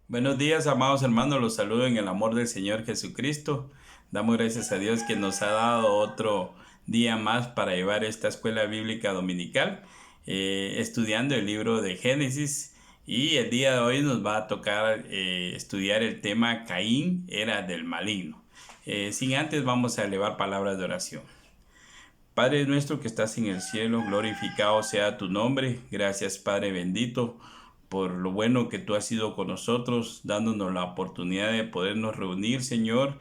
Buenos días, amados hermanos, los saludo en el amor del Señor Jesucristo. Damos gracias a Dios que nos ha dado otro día más para llevar esta escuela bíblica dominical, estudiando el libro de Génesis. Y el día de hoy nos va a tocar estudiar el tema Caín era del maligno. Sin antes vamos a elevar palabras de oración. Padre nuestro que estás en el cielo, glorificado sea tu nombre. Gracias, Padre bendito, por lo bueno que tú has sido con nosotros, dándonos la oportunidad de podernos reunir, Señor,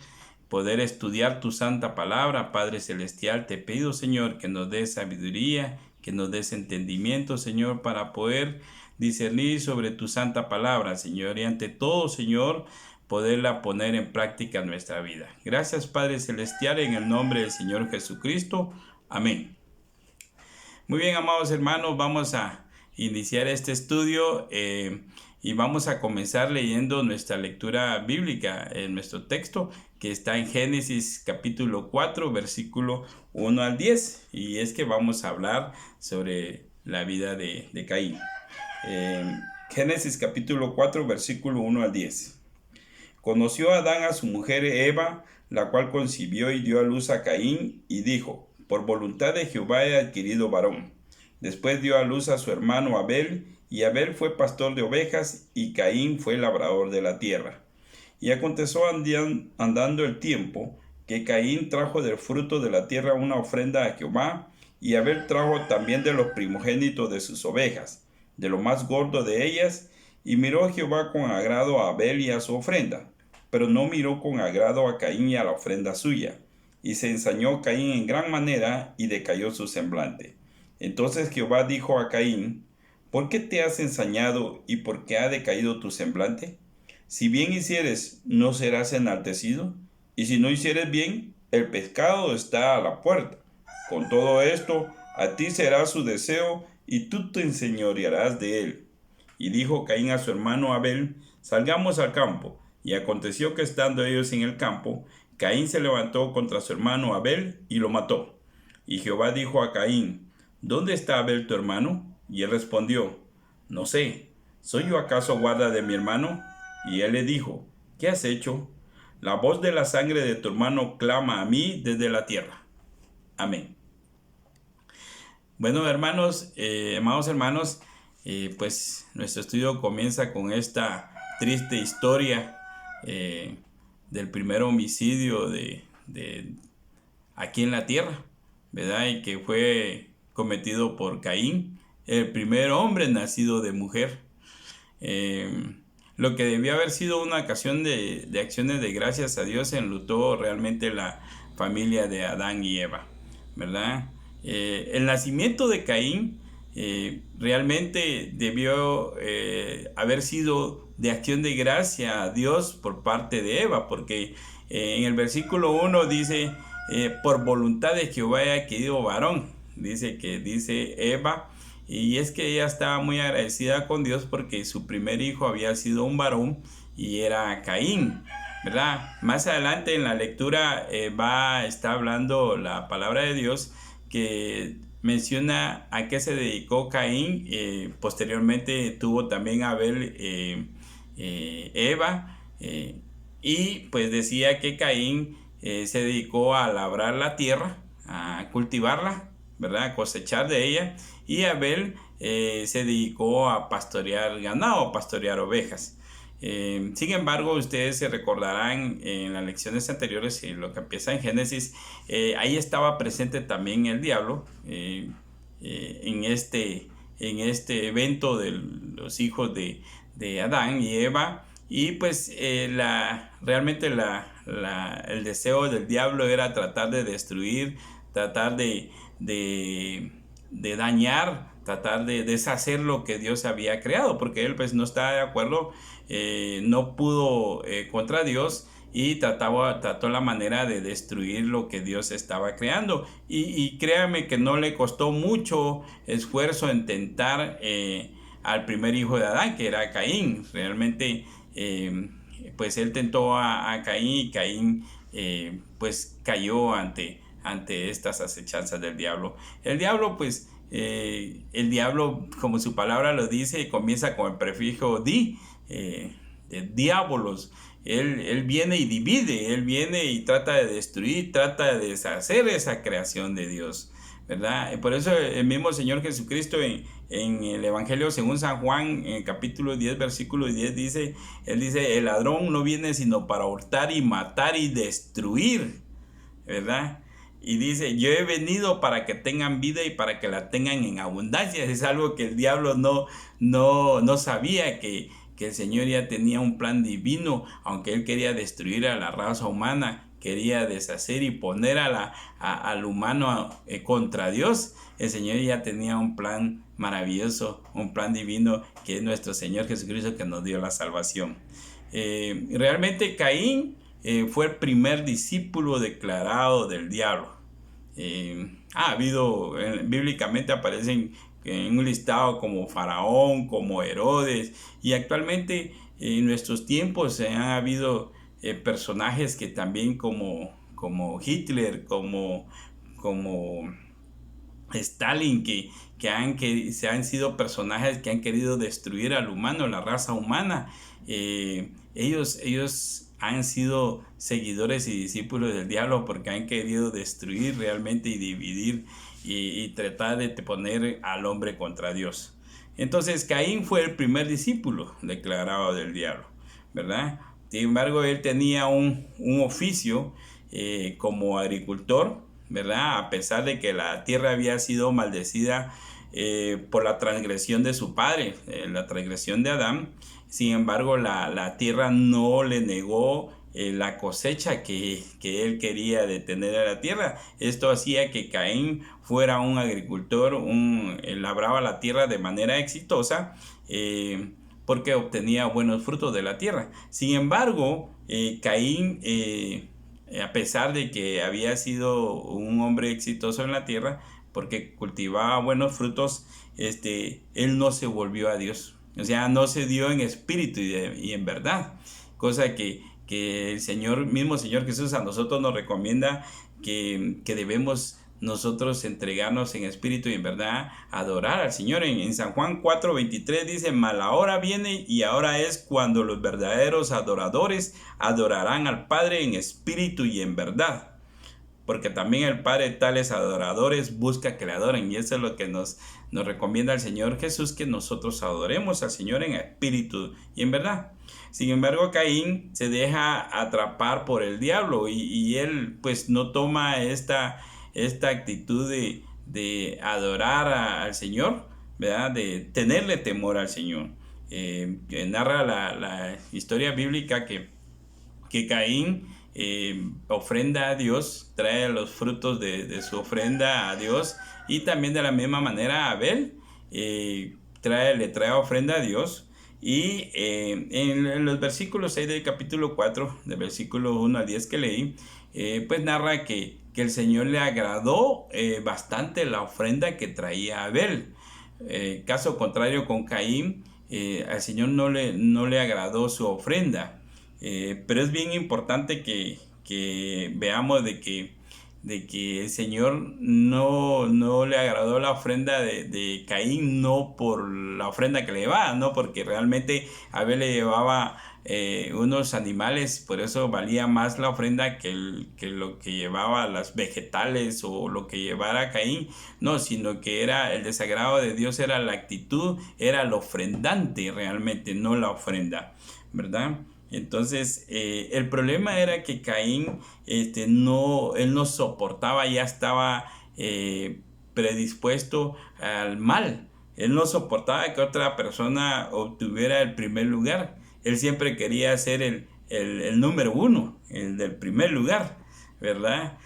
poder estudiar tu santa palabra. Padre celestial, te pido, Señor, que nos des sabiduría, que nos des entendimiento, Señor, para poder discernir sobre tu santa palabra, Señor, y ante todo, Señor, poderla poner en práctica en nuestra vida. Gracias, Padre celestial, en el nombre del Señor Jesucristo. Amén. Muy bien, amados hermanos, vamos a iniciar este estudio y vamos a comenzar leyendo nuestra lectura bíblica en nuestro texto que está en Génesis capítulo 4, versículo 1 al 10. Y es que vamos a hablar sobre la vida de Caín. Génesis capítulo 4, versículo 1 al 10. Conoció Adán a su mujer Eva, la cual concibió y dio a luz a Caín, y dijo: por voluntad de Jehová he adquirido varón. Después dio a luz a su hermano Abel, y Abel fue pastor de ovejas, y Caín fue labrador de la tierra. Y aconteció andando el tiempo, que Caín trajo del fruto de la tierra una ofrenda a Jehová, y Abel trajo también de los primogénitos de sus ovejas, de lo más gordo de ellas, y miró Jehová con agrado a Abel y a su ofrenda, pero no miró con agrado a Caín y a la ofrenda suya. Y se ensañó Caín en gran manera, y decayó su semblante. Entonces Jehová dijo a Caín: ¿por qué te has ensañado, y por qué ha decaído tu semblante? Si bien hicieres, ¿no serás enaltecido? Y si no hicieres bien, el pecado está a la puerta. Con todo esto, a ti será su deseo, y tú te enseñorearás de él. Y dijo Caín a su hermano Abel: salgamos al campo. Y aconteció que estando ellos en el campo, Caín se levantó contra su hermano Abel y lo mató. Y Jehová dijo a Caín: ¿dónde está Abel tu hermano? Y él respondió: no sé, ¿soy yo acaso guarda de mi hermano? Y él le dijo: ¿qué has hecho? La voz de la sangre de tu hermano clama a mí desde la tierra. Amén. Bueno, hermanos, amados hermanos, pues nuestro estudio comienza con esta triste historia del primer homicidio de aquí en la tierra, ¿verdad? Y que fue cometido por Caín, el primer hombre nacido de mujer. Lo que debió haber sido una ocasión de acciones de gracias a Dios enlutó realmente la familia de Adán y Eva, ¿verdad? El nacimiento de Caín realmente debió haber sido de acción de gracia a Dios por parte de Eva, porque en el versículo 1 dice: por voluntad de Jehová he adquirido varón. Dice Eva, y es que ella estaba muy agradecida con Dios porque su primer hijo había sido un varón y era Caín, ¿verdad? Más adelante en la lectura está hablando la palabra de Dios que menciona a qué se dedicó Caín. Posteriormente tuvo también Abel, Eva, y pues decía que Caín se dedicó a labrar la tierra, a cultivarla, ¿verdad? A cosechar de ella, y Abel se dedicó a pastorear ganado, a pastorear ovejas. Sin embargo, ustedes se recordarán en las lecciones anteriores, lo que empieza en Génesis, ahí estaba presente también el diablo en este evento de los hijos de Adán y Eva. Y pues realmente el deseo del diablo era tratar de destruir, tratar de dañar, tratar de deshacer lo que Dios había creado, porque él pues no estaba de acuerdo, no pudo contra Dios, y trató la manera de destruir lo que Dios estaba creando. Y créame que no le costó mucho esfuerzo intentar al primer hijo de Adán, que era Caín. Realmente pues él tentó a Caín, y Caín pues cayó ante estas acechanzas del diablo. El diablo pues el diablo, como su palabra lo dice, comienza con el prefijo di, de diabolos. Él viene y divide, él viene y trata de destruir, trata de deshacer esa creación de Dios, ¿verdad? Y por eso el mismo Señor Jesucristo en el Evangelio según San Juan, en el capítulo 10, versículo 10, él dice, el ladrón no viene sino para hurtar y matar y destruir, ¿verdad? Y dice, yo he venido para que tengan vida y para que la tengan en abundancia. Es algo que el diablo no sabía, que el Señor ya tenía un plan divino, aunque él quería destruir a la raza humana, quería deshacer y poner al humano contra Dios. El Señor ya tenía un plan maravilloso, un plan divino, que es nuestro Señor Jesucristo, que nos dio la salvación. Realmente Caín fue el primer discípulo declarado del diablo. Ha habido, bíblicamente aparecen en un listado como Faraón, como Herodes, y actualmente en nuestros tiempos han habido personajes que también como Hitler, como Stalin, se han sido personajes que han querido destruir al humano, la raza humana. Ellos han sido seguidores y discípulos del diablo porque han querido destruir realmente y dividir y tratar de poner al hombre contra Dios. Entonces Caín fue el primer discípulo declarado del diablo, ¿verdad? Sin embargo, él tenía un oficio como agricultor, ¿verdad? A pesar de que la tierra había sido maldecida por la transgresión de su padre, la transgresión de Adán. Sin embargo, la tierra no le negó la cosecha que él quería de tener a la tierra. Esto hacía que Caín fuera un agricultor, él labraba la tierra de manera exitosa, porque obtenía buenos frutos de la tierra. Sin embargo, Caín, a pesar de que había sido un hombre exitoso en la tierra, porque cultivaba buenos frutos, él no se volvió a Dios. O sea, no se dio en espíritu y en verdad. Cosa que el mismo Señor Jesús a nosotros nos recomienda que debemos nosotros entregarnos en espíritu y en verdad, adorar al Señor. En San Juan 4:23 dice, mas la hora viene y ahora es cuando los verdaderos adoradores adorarán al Padre en espíritu y en verdad. Porque también el Padre tales adoradores busca que le adoren. Y eso es lo que nos recomienda el Señor Jesús, que nosotros adoremos al Señor en espíritu y en verdad. Sin embargo, Caín se deja atrapar por el diablo y él pues no toma esta actitud de adorar al Señor, ¿verdad? De tenerle temor al Señor. Narra la historia bíblica que Caín ofrenda a Dios, trae los frutos de su ofrenda a Dios, y también de la misma manera Abel le trae ofrenda a Dios. Y en los versículos 6 del capítulo 4, del versículo 1 al 10 que leí, pues narra que el Señor le agradó bastante la ofrenda que traía Abel. Caso contrario con Caín, al Señor no le agradó su ofrenda. Pero es bien importante que veamos de que el Señor no le agradó la ofrenda de Caín, no por la ofrenda que le llevaba, no porque realmente Abel le llevaba unos animales, por eso valía más la ofrenda que lo que llevaba las vegetales o lo que llevara Caín, no, sino que era el desagrado de Dios, era la actitud, era el ofrendante realmente, no la ofrenda, ¿verdad? Entonces, el problema era que Caín, él no soportaba, ya estaba predispuesto al mal. Él no soportaba que otra persona obtuviera el primer lugar. Él siempre quería ser el número uno, el del primer lugar, ¿verdad?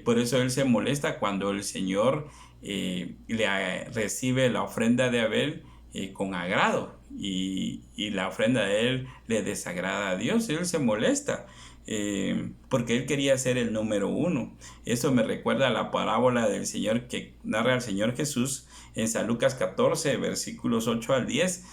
Por eso él se molesta cuando el Señor recibe la ofrenda de Abel con agrado, y la ofrenda de él le desagrada a Dios. Él se molesta porque él quería ser el número uno. Eso me recuerda a la parábola del Señor que narra el Señor Jesús en San Lucas 14 versículos 8 al 10,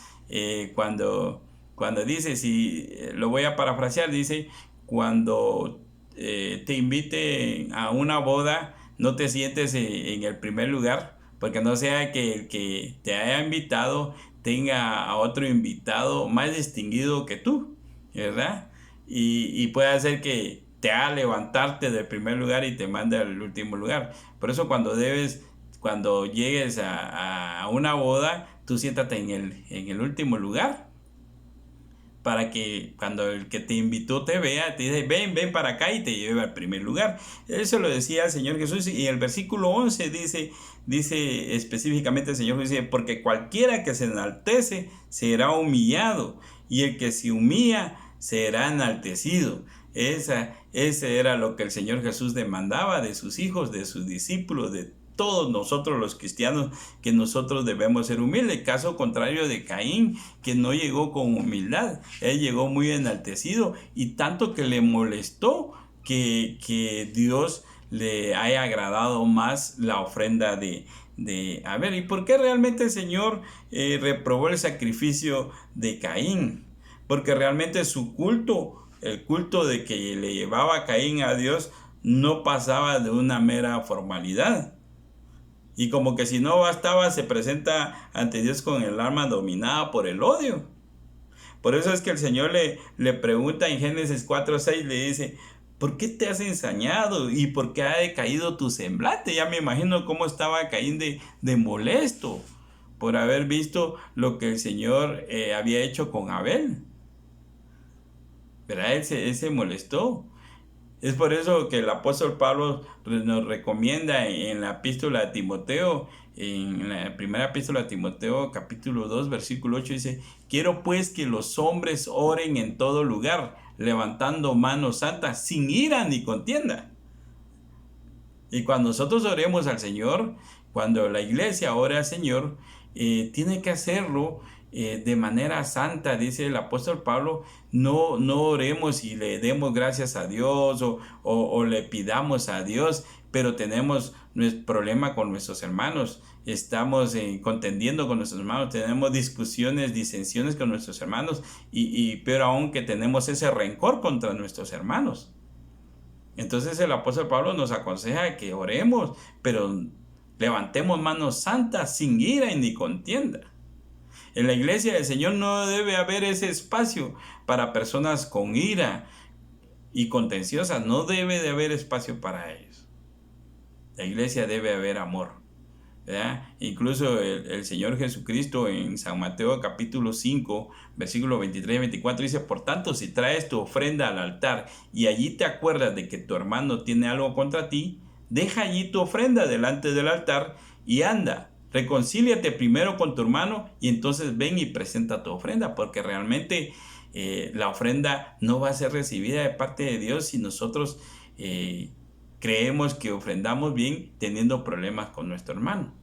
cuando dice, si lo voy a parafrasear, dice, cuando te invite a una boda, no te sientes en el primer lugar, porque no sea que el que te haya invitado tenga a otro invitado más distinguido que tú, ¿verdad? Y puede hacer que te haga levantarte del primer lugar y te mande al último lugar. Por eso cuando llegues a una boda, tú siéntate en el último lugar, para que cuando el que te invitó te vea, te dice, ven para acá, y te lleve al primer lugar. Eso lo decía el Señor Jesús, y en el versículo 11 dice específicamente el Señor Jesús, dice, porque cualquiera que se enaltece será humillado, y el que se humilla será enaltecido. Ese era lo que el Señor Jesús demandaba de sus hijos, de sus discípulos, de todos nosotros los cristianos, que nosotros debemos ser humildes. Caso contrario de Caín, que no llegó con humildad, él llegó muy enaltecido, y tanto que le molestó que Dios le haya agradado más la ofrenda de Abel. ¿Y por qué realmente el Señor reprobó el sacrificio de Caín? Porque realmente su culto, el culto de que le llevaba Caín a Dios, no pasaba de una mera formalidad. Y como que si no bastaba, se presenta ante Dios con el alma dominada por el odio. Por eso es que el Señor le pregunta en Génesis 4:6, le dice, ¿por qué te has ensañado? ¿Y por qué ha decaído tu semblante? Ya me imagino cómo estaba Caín de molesto por haber visto lo que el Señor había hecho con Abel. ¿Verdad? Él se molestó. Es por eso que el apóstol Pablo nos recomienda en la epístola a Timoteo, en la primera epístola a Timoteo, capítulo 2, versículo 8, dice, quiero pues que los hombres oren en todo lugar, levantando manos santas, sin ira ni contienda. Y cuando nosotros oremos al Señor, cuando la iglesia ore al Señor, tiene que hacerlo de manera santa. Dice el apóstol Pablo, no oremos y le demos gracias a Dios o le pidamos a Dios, pero tenemos nuestro problema con nuestros hermanos, estamos contendiendo con nuestros hermanos, tenemos discusiones, disensiones con nuestros hermanos, y peor aún, que tenemos ese rencor contra nuestros hermanos. Entonces el apóstol Pablo nos aconseja que oremos, pero levantemos manos santas, sin ira y ni contienda. En la iglesia del Señor no debe haber ese espacio para personas con ira y contenciosas. No debe de haber espacio para ellos. La iglesia debe haber amor, ¿verdad? Incluso el Señor Jesucristo en San Mateo capítulo 5, versículos 23 y 24 dice, por tanto, si traes tu ofrenda al altar y allí te acuerdas de que tu hermano tiene algo contra ti, deja allí tu ofrenda delante del altar y anda, reconcíliate primero con tu hermano y entonces ven y presenta tu ofrenda, porque realmente la ofrenda no va a ser recibida de parte de Dios si nosotros creemos que ofrendamos bien teniendo problemas con nuestro hermano.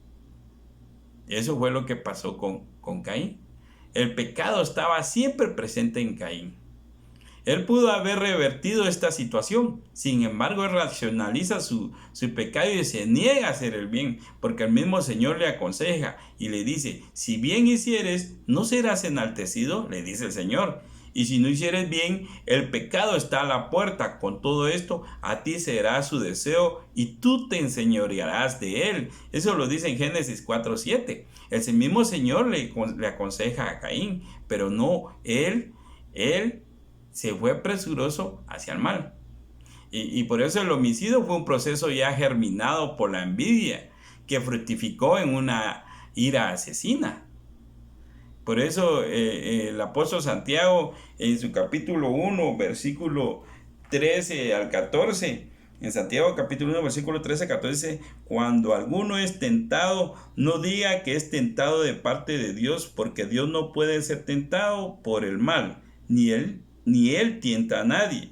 Eso fue lo que pasó con Caín. El pecado estaba siempre presente en Caín. Él pudo haber revertido esta situación. Sin embargo, él racionaliza su pecado y se niega a hacer el bien, porque el mismo Señor le aconseja y le dice, si bien hicieres, no serás enaltecido, le dice el Señor. Y si no hicieres bien, el pecado está a la puerta. Con todo esto, a ti será su deseo y tú te enseñorearás de él. Eso lo dice en Génesis 4:7. El mismo Señor le aconseja a Caín, pero no, él se fue presuroso hacia el mal. Y por eso el homicidio fue un proceso ya germinado por la envidia, que fructificó en una ira asesina. Por eso el apóstol Santiago en su capítulo 1, versículo 13 al 14, en Santiago capítulo 1, versículo 13 al 14, cuando alguno es tentado, no diga que es tentado de parte de Dios, porque Dios no puede ser tentado por el mal, ni él tienta a nadie.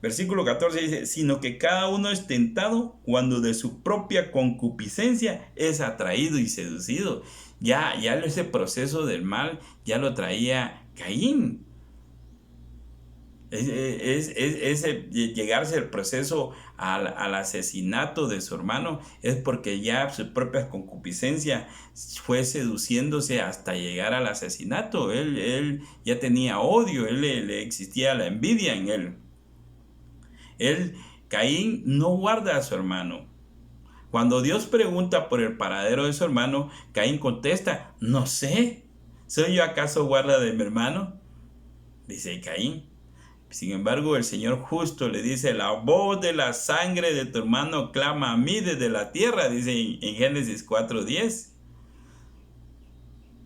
Versículo 14 dice, sino que cada uno es tentado cuando de su propia concupiscencia es atraído y seducido. Ya ese proceso del mal ya lo traía Caín. Ese llegarse el proceso al asesinato de su hermano es porque ya su propia concupiscencia fue seduciéndose hasta llegar al asesinato. Él ya tenía odio, le existía la envidia en él. Caín no guarda a su hermano. Cuando Dios pregunta por el paradero de su hermano, Caín contesta, no sé. ¿Soy yo acaso guarda de mi hermano?, dice Caín. Sin embargo, el Señor justo le dice: la voz de la sangre de tu hermano clama a mí desde la tierra, dice en Génesis 4:10.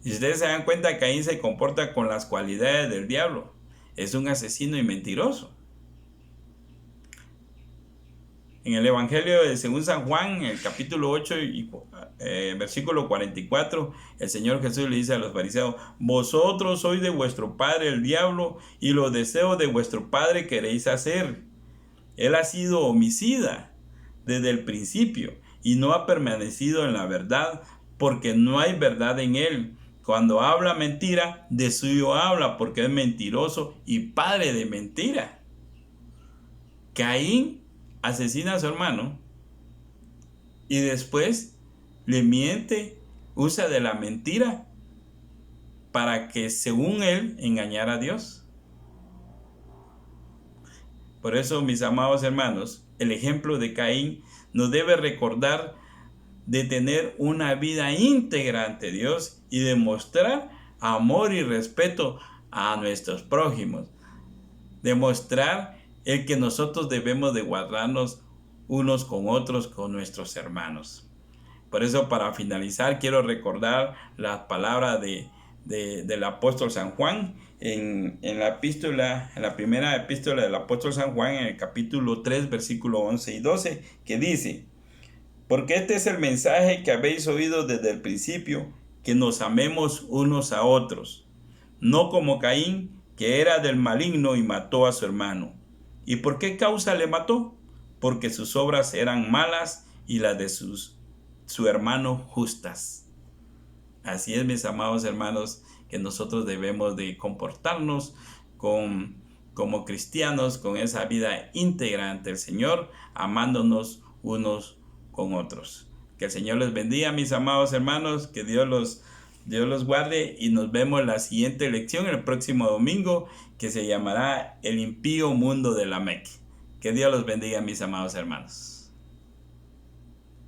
Y ustedes se dan cuenta, Caín se comporta con las cualidades del diablo. Es un asesino y mentiroso. En el Evangelio de según San Juan, en el capítulo 8 versículo 44, el Señor Jesús le dice a los fariseos: vosotros sois de vuestro padre el diablo, y los deseos de vuestro padre queréis hacer. Él ha sido homicida desde el principio y no ha permanecido en la verdad, porque no hay verdad en él. Cuando habla mentira, de suyo habla, porque es mentiroso y padre de mentira. Caín asesina a su hermano y después le miente, usa de la mentira para que, según él, engañara a Dios. Por eso, mis amados hermanos, el ejemplo de Caín nos debe recordar de tener una vida íntegra ante Dios y demostrar amor y respeto a nuestros prójimos. Demostrar el que nosotros debemos de guardarnos unos con otros, con nuestros hermanos. Por eso, para finalizar, quiero recordar las palabras del apóstol San Juan en la primera epístola del apóstol San Juan, en el capítulo 3, versículo 11 y 12, que dice: porque este es el mensaje que habéis oído desde el principio, que nos amemos unos a otros, no como Caín, que era del maligno y mató a su hermano. ¿Y por qué causa le mató? Porque sus obras eran malas y las de su hermano justas. Así es, mis amados hermanos, que nosotros debemos de comportarnos como cristianos, con esa vida íntegra ante el Señor, amándonos unos con otros. Que el Señor les bendiga, mis amados hermanos, que Dios los guarde, y nos vemos en la siguiente lección el próximo domingo, que se llamará El impío mundo de Lamec. Que Dios los bendiga, mis amados hermanos.